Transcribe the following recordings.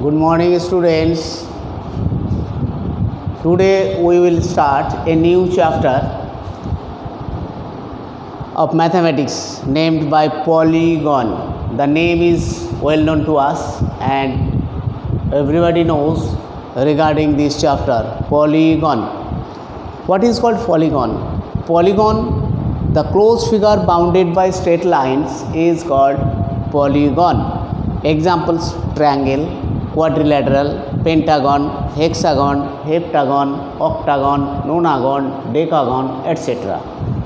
Good morning, students. Today we will start a new chapter of mathematics named by polygon. The name is well known to us and everybody knows regarding this chapter, polygon. What is called polygon? Polygon, the closed figure bounded by straight lines, is called polygon. Examples: triangle, quadrilateral, pentagon, hexagon, heptagon, octagon, nonagon, decagon, etc.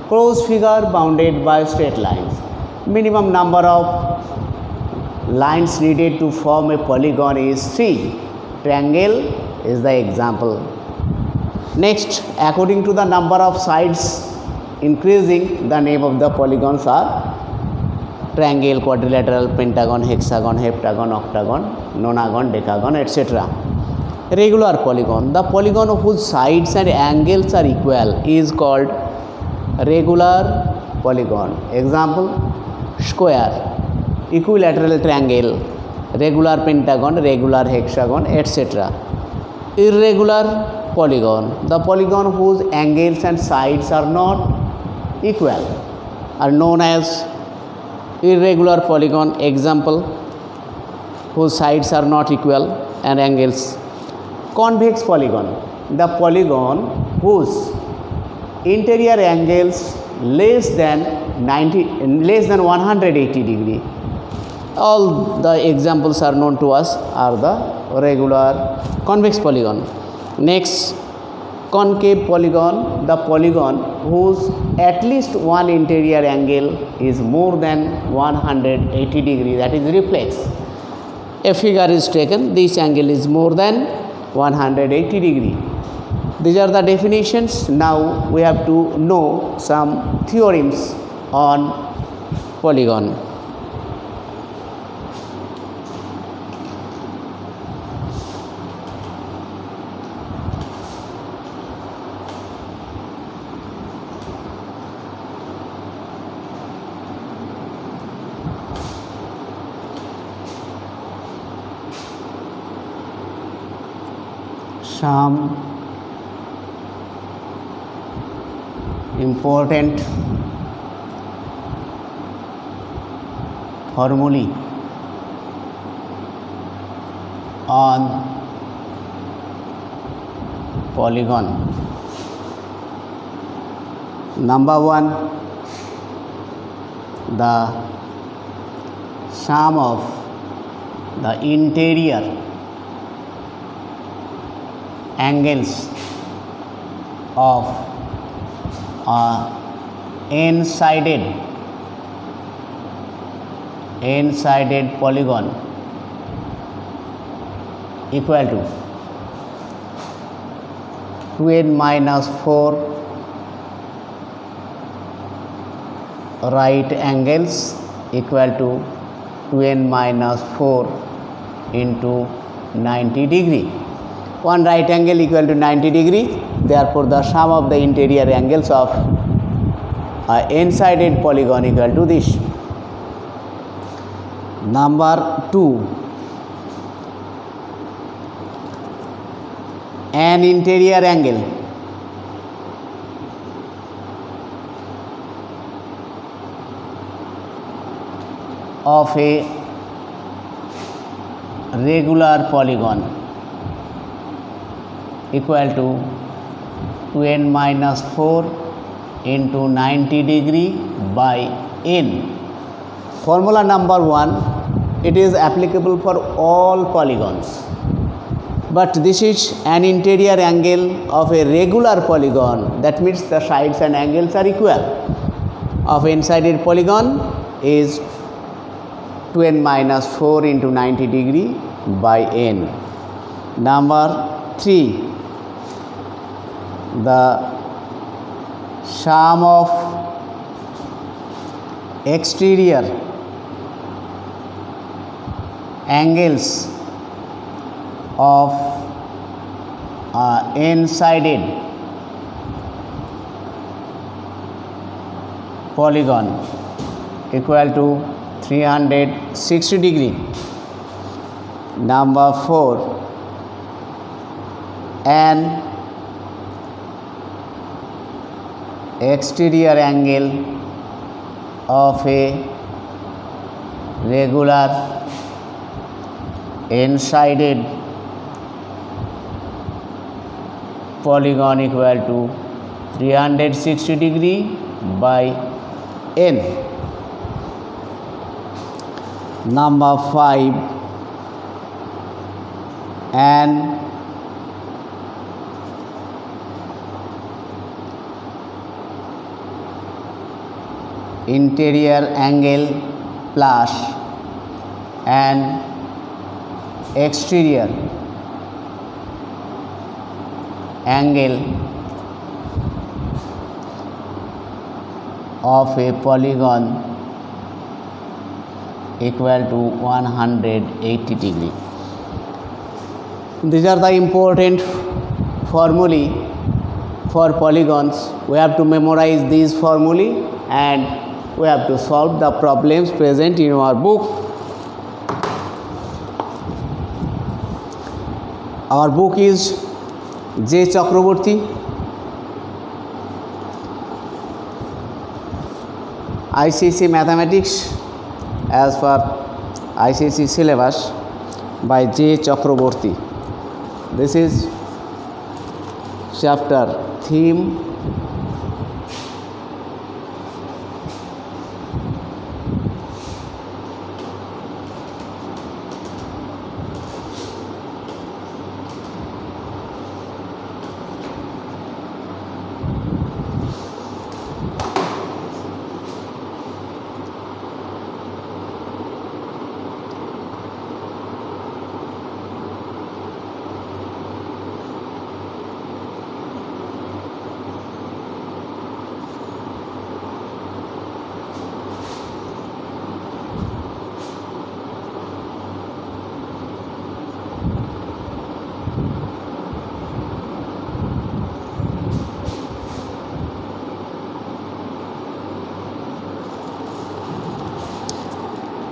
Closed figure bounded by straight lines. Minimum number of lines needed to form a polygon is 3. Triangle is the example. Next, according to the number of sides increasing, the name of the polygons are triangle, quadrilateral, pentagon, hexagon, heptagon, octagon, nonagon, decagon, etc. Regular polygon, the polygon whose sides and angles are equal, is called regular polygon. Example: square, equilateral triangle, regular pentagon, regular hexagon, etc. Irregular polygon, the polygon whose angles and sides are not equal, are known as irregular polygon. Example: whose sides are not equal and angles. Convex polygon, the polygon whose interior angles less than 180 degree. All the examples are known to us are the regular convex polygon. Next, concave polygon, the polygon whose at least one interior angle is more than 180 degree, that is reflex. A figure is taken, this angle is more than 180 degree. These are the definitions. Now we have to know some theorems on polygon. Some important formulae on polygon. Number 1, the sum of the interior angles of n-sided polygon equal to 2n minus 4 right angles equal to 2n minus 4 into 90 degree. One right angle equal to 90 degree, therefore the sum of the interior angles of n-sided polygon equal to this. Number 2, an interior angle of a regular polygon equal to 2n minus 4 into 90 degree by n. Formula number 1, it is applicable for all polygons, but this is an interior angle of a regular polygon, that means the sides and angles are equal, of n-sided polygon is 2n minus 4 into 90 degree by n. Number 3, the sum of exterior angles of n-sided polygon equal to 360 degree. Number 4, an exterior angle of a regular n-sided polygon equal to 360 degree by n. Number 5, an interior angle plus an exterior angle of a polygon equal to 180 degree. These are the important formulae for polygons. We have to memorize these formulae and we have to solve the problems present in our book. Our book is J. Chakraborty, ICSE Mathematics as per ICSE syllabus by J. Chakraborty. This is chapter theme.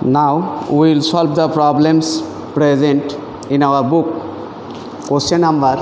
Now we will solve the problems present in our book. Question number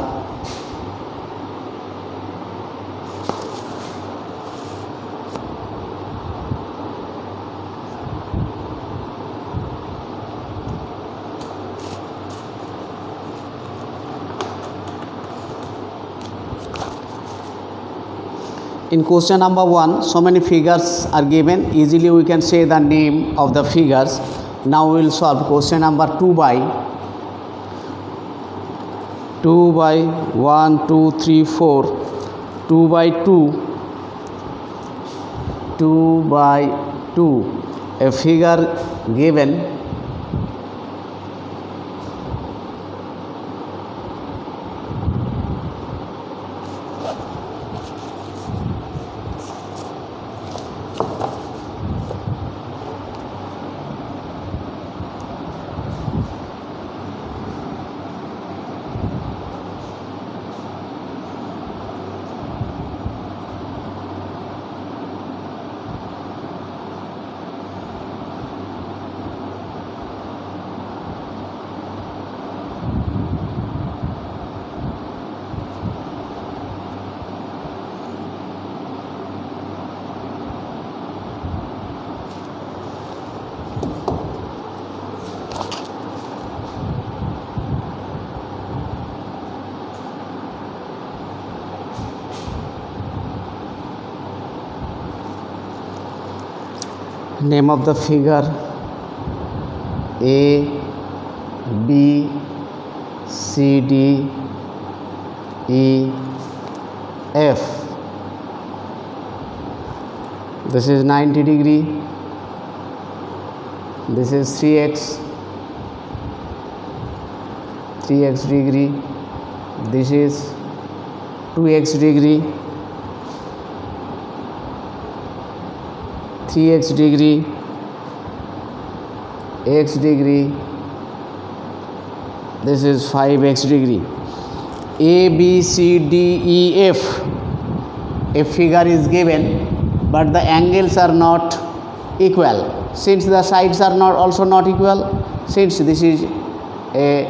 in question number 1, so many figures are given. Easily we can say the name of the figures. Now we will solve question number 2 by 1, 2, 3, 4, 2 by 2, 2 by 2. A figure given name of the figure A, B, C, D, E, F. This is 90 degree. This is 3x degree. This is 2x degree, 3x degree, x degree. This is 5x degree. A, B, C, D, E, F. A figure is given, but the angles are not equal. Since the sides are not also not equal, since this is a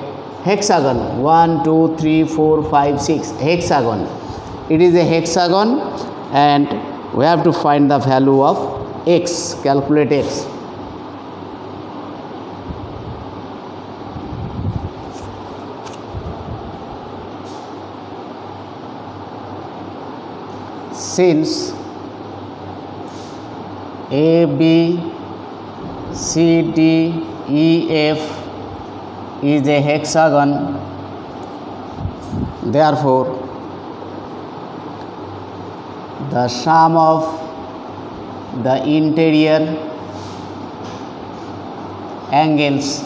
hexagon. 1 2 3 4 5 6 hexagon. It is a hexagon and we have to find the value of x. Calculate x. Since A, B, C, D, E, F is a hexagon, therefore the sum of the interior angles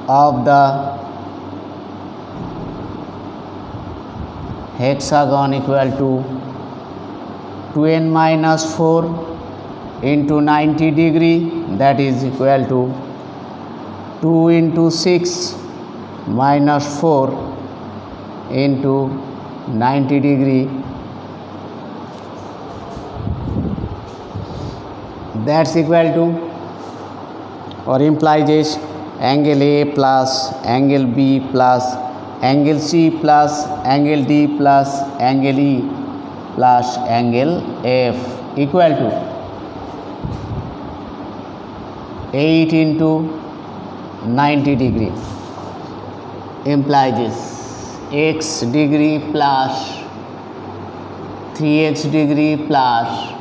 of the hexagon equal to 2n minus 4 into 90 degree, that is equal to 2 into 6 minus 4 into 90 degree, that's equal to or implies is angle A plus angle B plus angle C plus angle D plus angle E plus angle F equal to 8 into 90 degree, implies is x degree plus 3x degree plus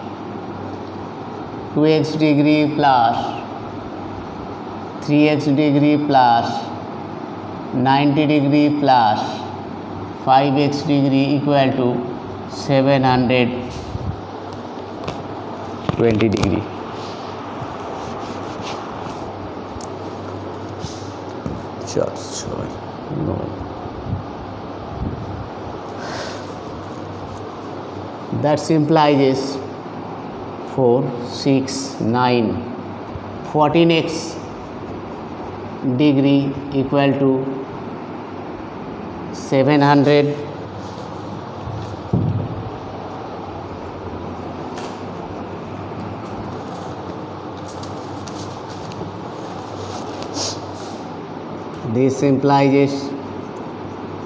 2x degree plus 3x degree plus 90 degree plus 5x degree equal to 720 degree. Sorry, no. That implies is 4, 6, 9, 14x degree equal to 700 this implies is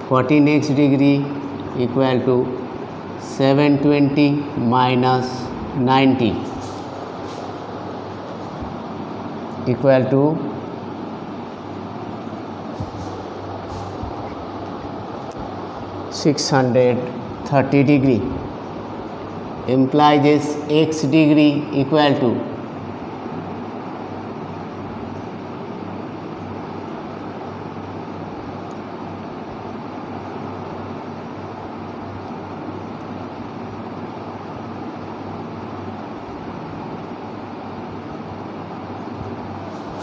14x degree equal to 720 minus 90 equal to 630 degree, implies is x degree equal to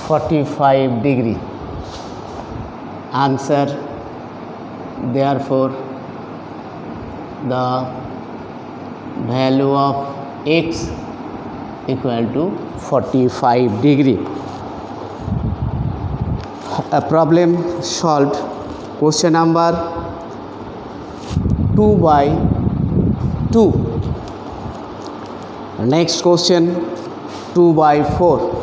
45 degree. Answer, therefore the value of x equal to 45 degree. A problem solved. Question number 2 by 2. Next question 2 by 4.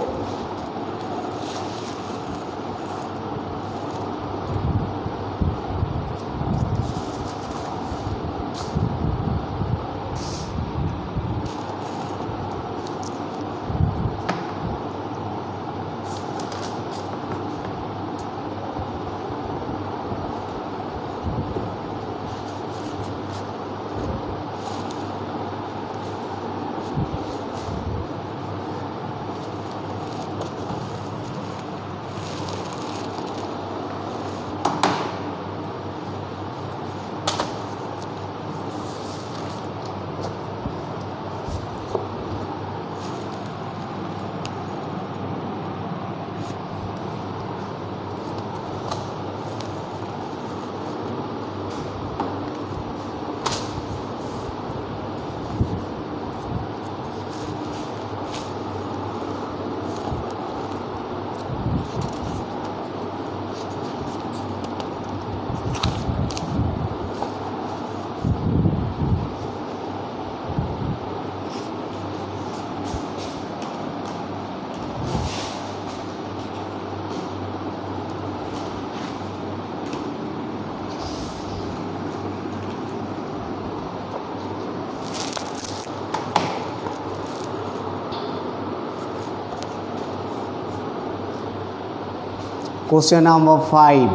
Question number 5.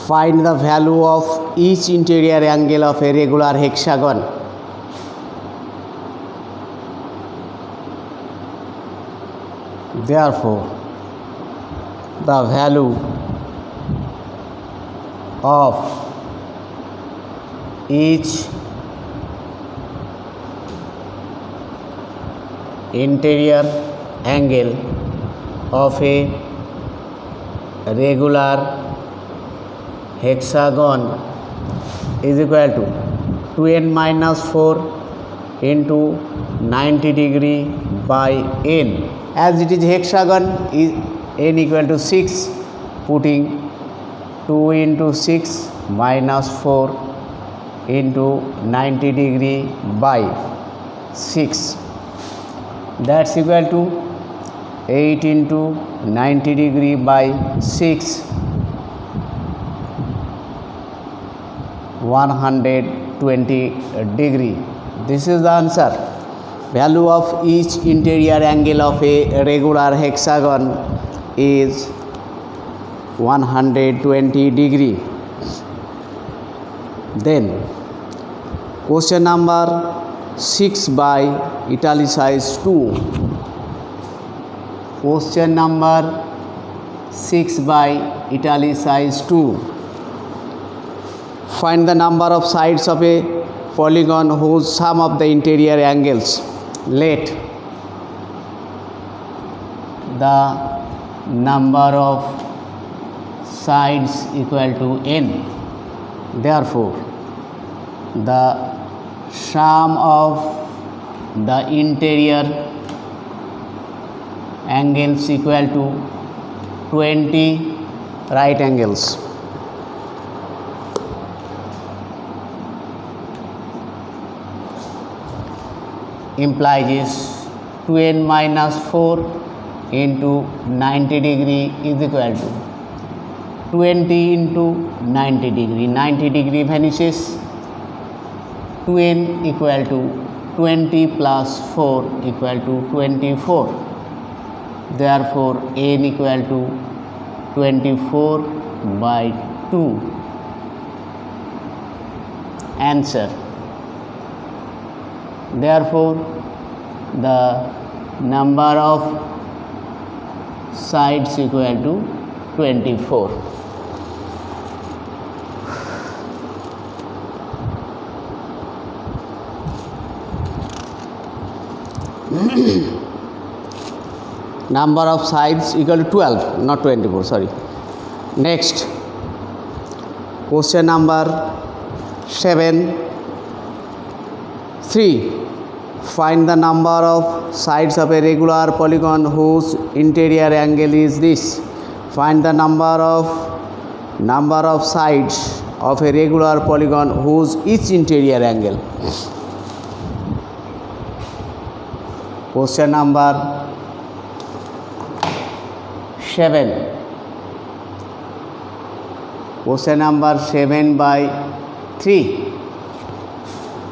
Find the value of each interior angle of a regular hexagon. Therefore, the value of each interior angle of a regular hexagon is equal to 2n minus 4 into 90 degree by n. As it is hexagon, is n equal to 6, putting 2 into 6 minus 4 into 90 degree by 6, that's equal to 8 into 90 degree by 6, 120 degree. This is the answer. Value of each interior angle of a regular hexagon is 120 degree. Then question number 6 by italicized 2. Question number 6 by italicized 2. Find the number of sides of a polygon whose sum of the interior angles. Let the number of sides equal to n. Therefore, the sum of the interior angles equal to 20 right angles. Implies is 2n minus 4 into 90 degree is equal to 20 into 90 degree. 90 degree vanishes. 2n equal to 20 plus 4 equal to 24. Therefore, n equal to 24 by 2. Answer. Therefore, the number of sides equal to 24. Number of sides equal to 12, not 24, sorry. Next, question number 7. 3. Find the number of sides of a regular polygon whose interior angle is this. Find the number of sides of a regular polygon whose each interior angle. Question number 7. Question number 7 by 3.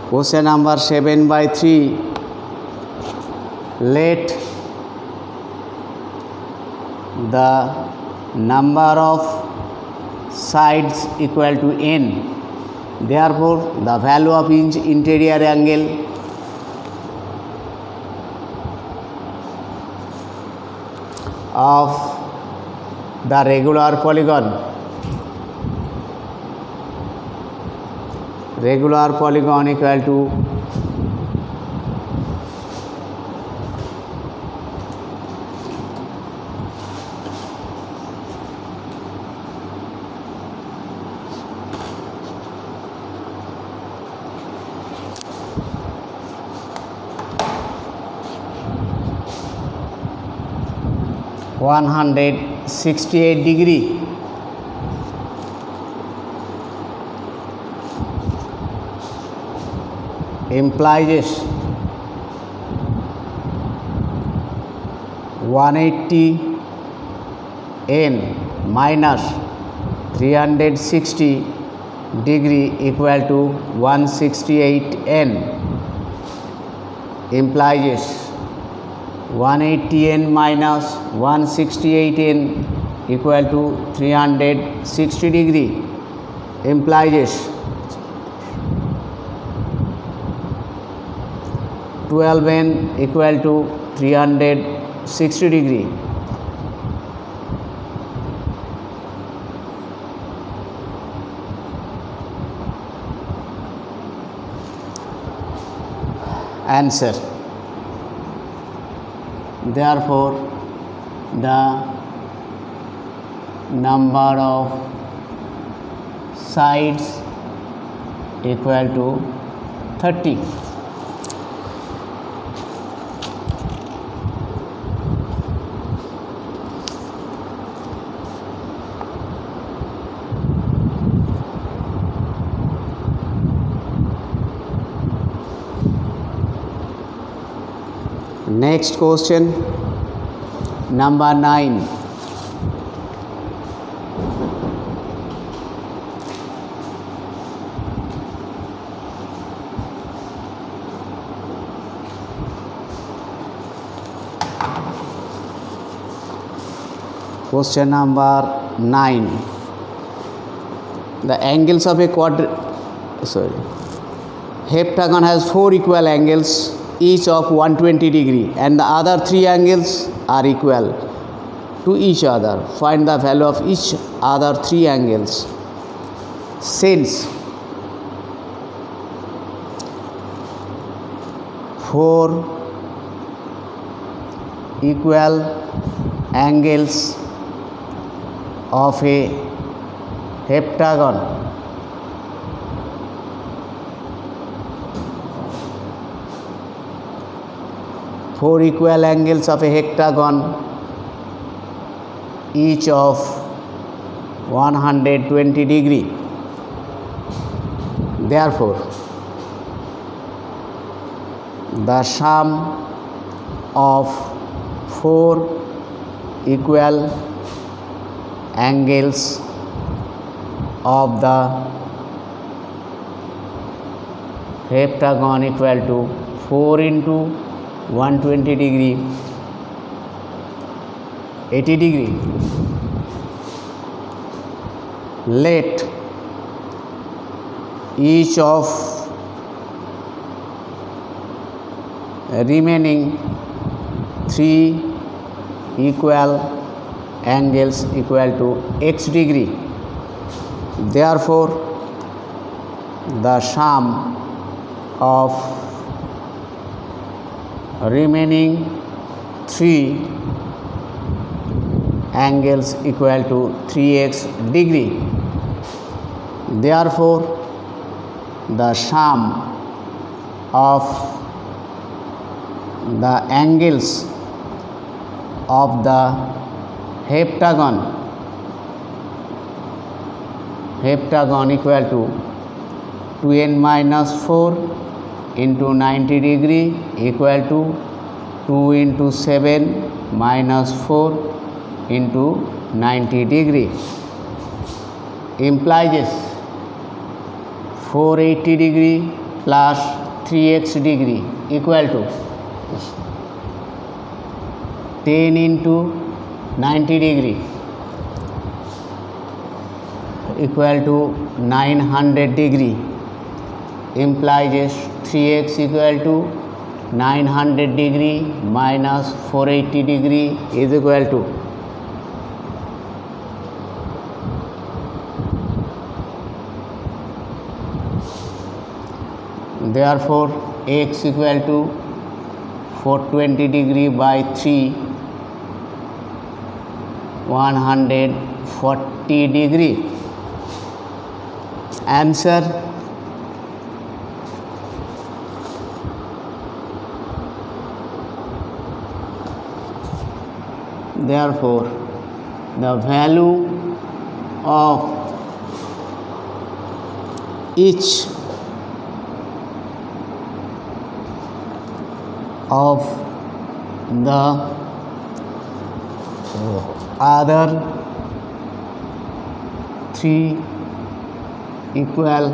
Question number 7 by 3. Let the number of sides equal to n. Therefore, the value of each interior angle of the regular polygon equal to 168 degree. Implies 180 n minus 360 degree equal to 168 n. Implies 180 n minus 168 n equal to 360 degree implies 12n equal to 360 degree. Answer. Therefore, the number of sides equal to 30. Next question, number 9. Question number 9. The angles of a heptagon has 4 equal angles, each of 120 degree, and the other 3 angles are equal to each other. Find the value of each other 3 angles. Since 4 equal angles of a heptagon each of 120 degree. Therefore, the sum of 4 equal angles of the heptagon equal to 4 into 120 degree, 80 degree. Let each of remaining 3 equal angles equal to x degree. Therefore, the sum of remaining 3 angles equal to 3x degree. Therefore, the sum of the angles of the heptagon equal to 2n minus 4 into 90 degree equal to 2 into 7 minus 4 into 90 degree, implies 480 degree plus 3x degree equal to 10 into 90 degree equal to 900 degree, implies 3x equal to 900 degree minus 480 degree is equal to therefore x equal to 420 degree by 3, 140 degree. Answer. Therefore, the value of each of the other 3 equal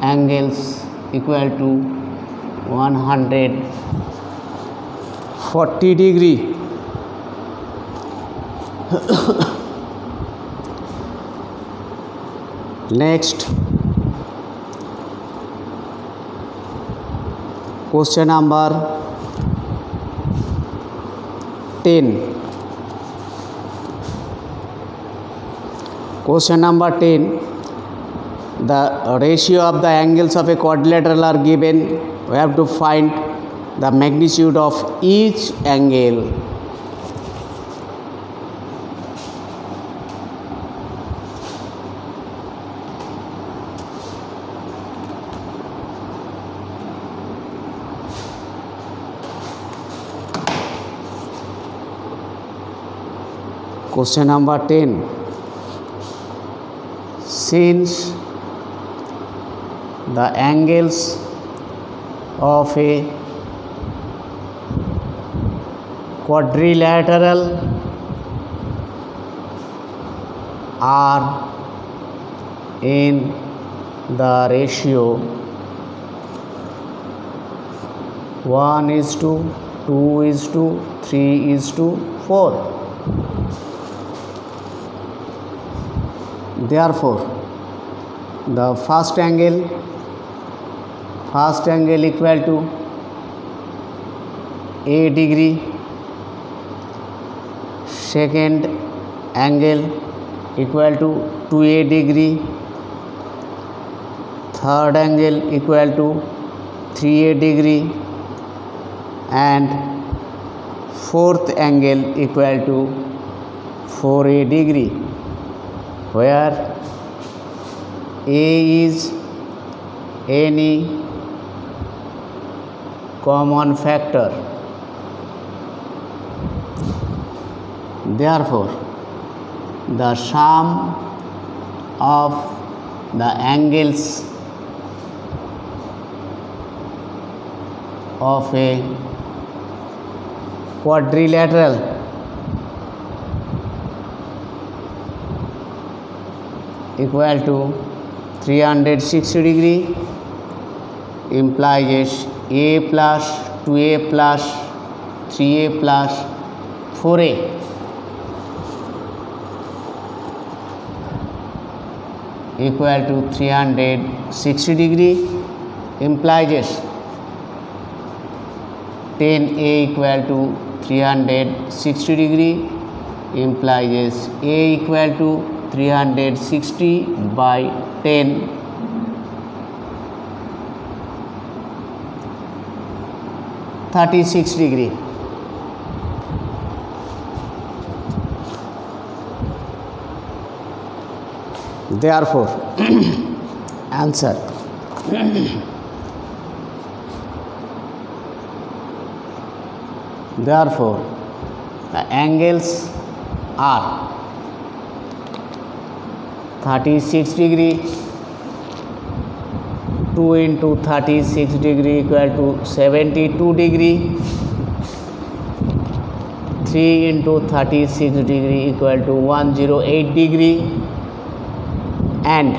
angles equal to 140 degree Next, question number 10. Question number 10. The ratio of the angles of a quadrilateral are given. We have to find the magnitude of each angle. Question number 10. Since the angles of a quadrilateral are in the ratio 1:2:3:4. Therefore, the first angle equal to a degree, second angle equal to 2a degree, third angle equal to 3a degree, and fourth angle equal to 4a degree, where a is any common factor. Therefore, the sum of the angles of a quadrilateral equal to 360 degree implies a plus 2a plus 3a plus 4a equal to 360 degree implies 10a equal to 360 degree implies a equal to 360 by 10 36 degree. Therefore, answer therefore the angles are 36 degree, 2 into 36 degree equal to 72 degree, 3 into 36 degree equal to 108 degree, and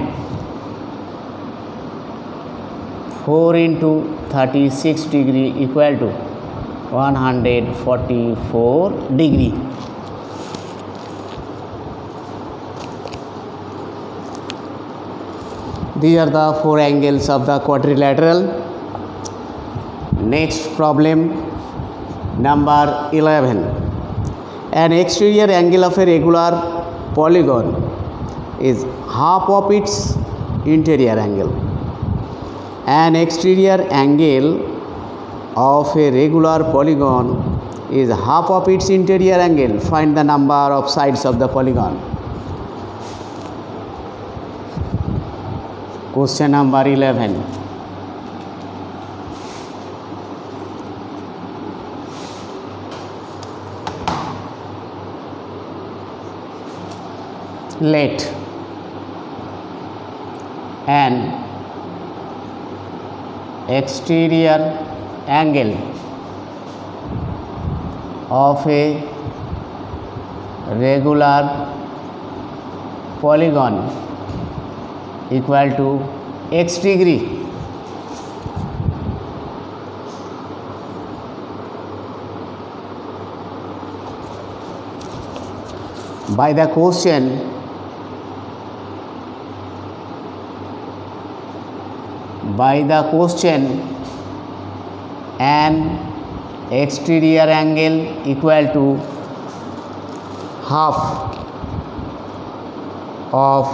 4 into 36 degree equal to 144 degree. These are the four angles of the quadrilateral. Next problem number 11. An exterior angle of a regular polygon is half of its interior angle. An exterior angle of a regular polygon is half of its interior angle. Find the number of sides of the polygon. Question number 11. Let an exterior angle of a regular polygon equal to x degree. by the question an exterior angle equal to half of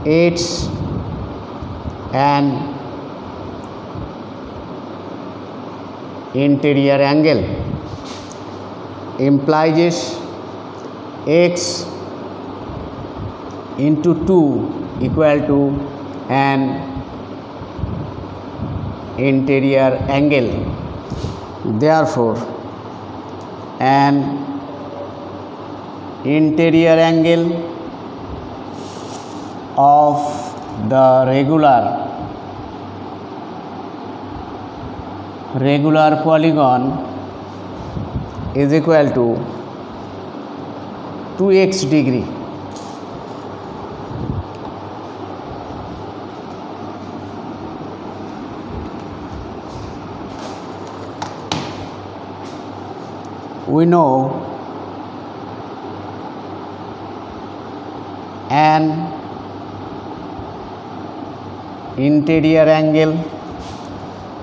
its an interior angle implies x into 2 equal to an interior angle. Therefore, an interior angle of the regular polygon is equal to 2x degree. We know an interior angle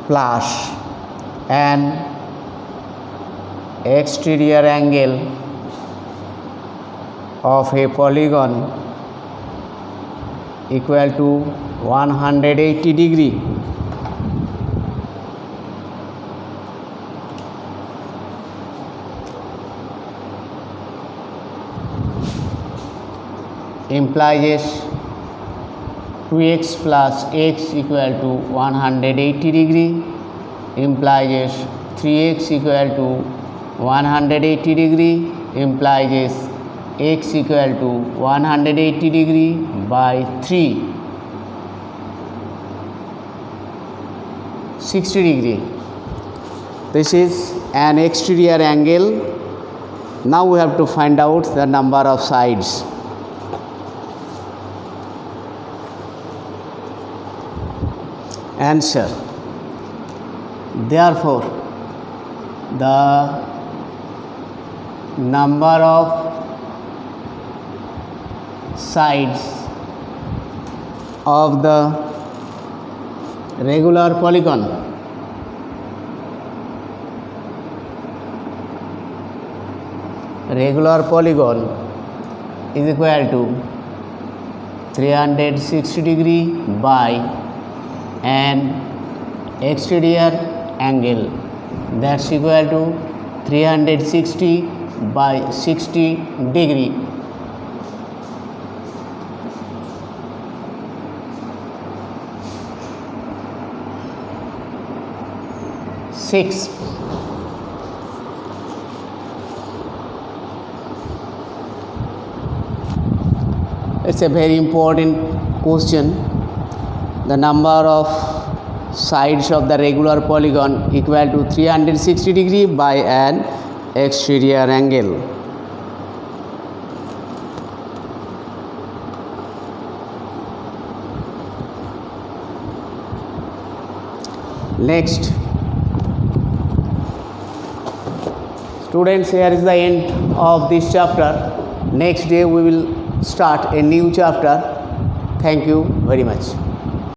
plus an exterior angle of a polygon equal to 180 degree. Implies 2x plus x equal to 180 degree, implies 3x equal to 180 degree, implies x equal to 180 degree by 3, 60 degree. This is an exterior angle. Now we have to find out the number of sides. Answer. Therefore, the number of sides of the regular polygon is equal to 360 degree by an exterior angle, that's equal to 360 by 60 degree. Six. It's a very important question. The number of sides of the regular polygon equal to 360 degree by an exterior angle. Next, students, here is the end of this chapter. Next day we will start a new chapter. Thank you very much.